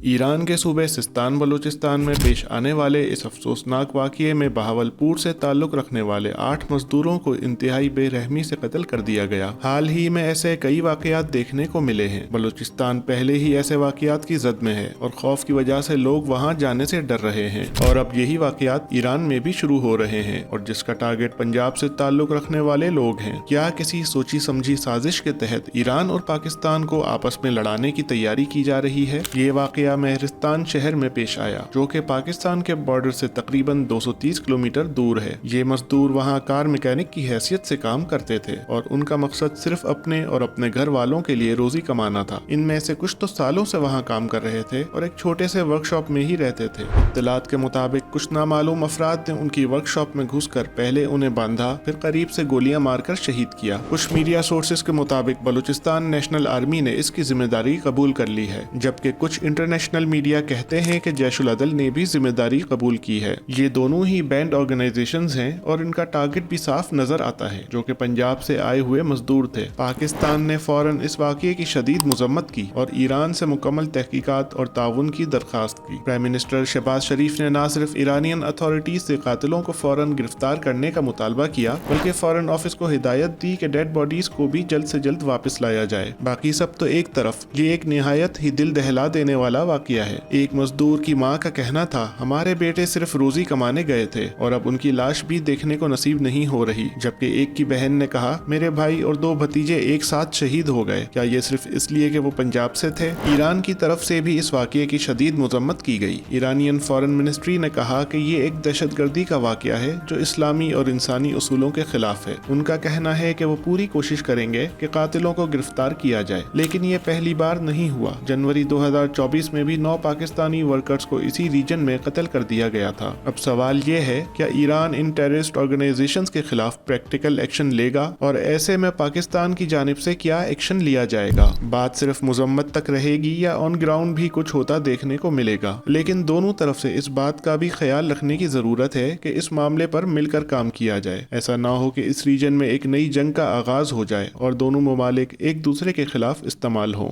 Iran के सूबे सिस्तान बलूचिस्तान में पेश आने वाले इस अफसोसनाक वाक़ये में बहावलपुर से ताल्लुक़ रखने वाले 8 मजदूरों को इंतहाई बेरहमी से कत्ल कर दिया गया। हाल ही में ऐसे कई वाक़यात देखने को मिले हैं। बलूचिस्तान पहले ही ऐसे वाक़यात की जद में है और खौफ की वजह से लोग वहाँ जाने से डर रहे हैं, और अब यही वाक़यात ईरान में भी शुरू हो रहे हैं, और जिसका टारगेट पंजाब से ताल्लुक़ रखने वाले लोग हैं। क्या किसी सोची समझी साजिश के तहत ईरान और पाकिस्तान को आपस में लड़ाने की तैयारी की जा रही है? ये वाक़या महरिस्तान शहर में पेश आया, जो कि पाकिस्तान के बॉर्डर से तकरीबन 230 किलोमीटर दूर है। ये मजदूर वहाँ कार मैकेनिक की हैसियत से काम करते थे और उनका मकसद सिर्फ अपने और अपने घर वालों के लिए रोजी कमाना था। इनमें से कुछ तो सालों से वहाँ काम कर रहे थे और एक छोटे से वर्कशॉप में ही रहते थे। इत्तलात के मुताबिक कुछ नामालूम अफराद ने उनकी वर्कशॉप में घुसकर पहले उन्हें बांधा, फिर करीब से गोलियां मारकर शहीद किया। कुछ मीडिया सोर्सेज के मुताबिक बलूचिस्तान नेशनल आर्मी ने इसकी जिम्मेदारी कबूल कर ली है, जबकि कुछ इंटरनेशनल मीडिया कहते हैं कि जैशुल अदल ने भी जिम्मेदारी कबूल की है। ये दोनों ही बैंड ऑर्गेनाइजेशंस हैं और इनका टारगेट भी साफ नजर आता है, जो कि पंजाब से आए हुए मजदूर थे। पाकिस्तान ने फौरन इस वाक़ये की शदीद मजम्मत की और ईरान से मुकम्मल तहकीकात और ताउन की दरख्वास्त की। प्राइम मिनिस्टर शहबाज शरीफ ने न सिर्फ ईरानियन अथॉरिटीज से कातिलों को फौरन गिरफ्तार करने का मुतालबा किया, बल्कि फौरन ऑफिस को हिदायत दी कि डेड बॉडीज को भी जल्द से जल्द वापस लाया जाए। बाकी सब तो एक तरफ, ये एक निहायत ही दिल दहला देने वाला वाक़या है। एक मजदूर की माँ का कहना था, हमारे बेटे सिर्फ रोजी कमाने गए थे और अब उनकी लाश भी देखने को नसीब नहीं हो रही। जबकि एक की बहन ने कहा, मेरे भाई और 2 भतीजे एक साथ शहीद हो गए। क्या ये सिर्फ इसलिए कि वो पंजाब से थे? ईरान की तरफ से भी इस वाक़ये की शदीद मजम्मत की गई। ईरानियन फॉरेन मिनिस्ट्री ने कहा कि ये एक दहशतगर्दी का वाक़या है जो इस्लामी और इंसानी उसूलों के खिलाफ है। उनका कहना है कि वो पूरी कोशिश करेंगे कि कातिलों को गिरफ्तार किया जाए, लेकिन ये पहली बार नहीं हुआ। जनवरी 2024 में भी 9 पाकिस्तानी वर्कर्स को इसी रीजन में कत्ल कर दिया गया था। अब सवाल ये है, क्या ईरान इन टेररिस्ट ऑर्गेनाइजेशंस के खिलाफ प्रैक्टिकल एक्शन लेगा, और ऐसे में पाकिस्तान की जानिब से क्या एक्शन लिया जाएगा? बात सिर्फ मजम्मत तक रहेगी या ऑन ग्राउंड भी कुछ होता देखने को मिलेगा? लेकिन दोनों तरफ से इस बात का भी ख्याल रखने की जरूरत है कि इस मामले पर मिलकर काम किया जाए। ऐसा ना हो कि इस रीजन में एक नई जंग का आगाज हो जाए और दोनों ममालिक एक दूसरे के खिलाफ इस्तेमाल हों।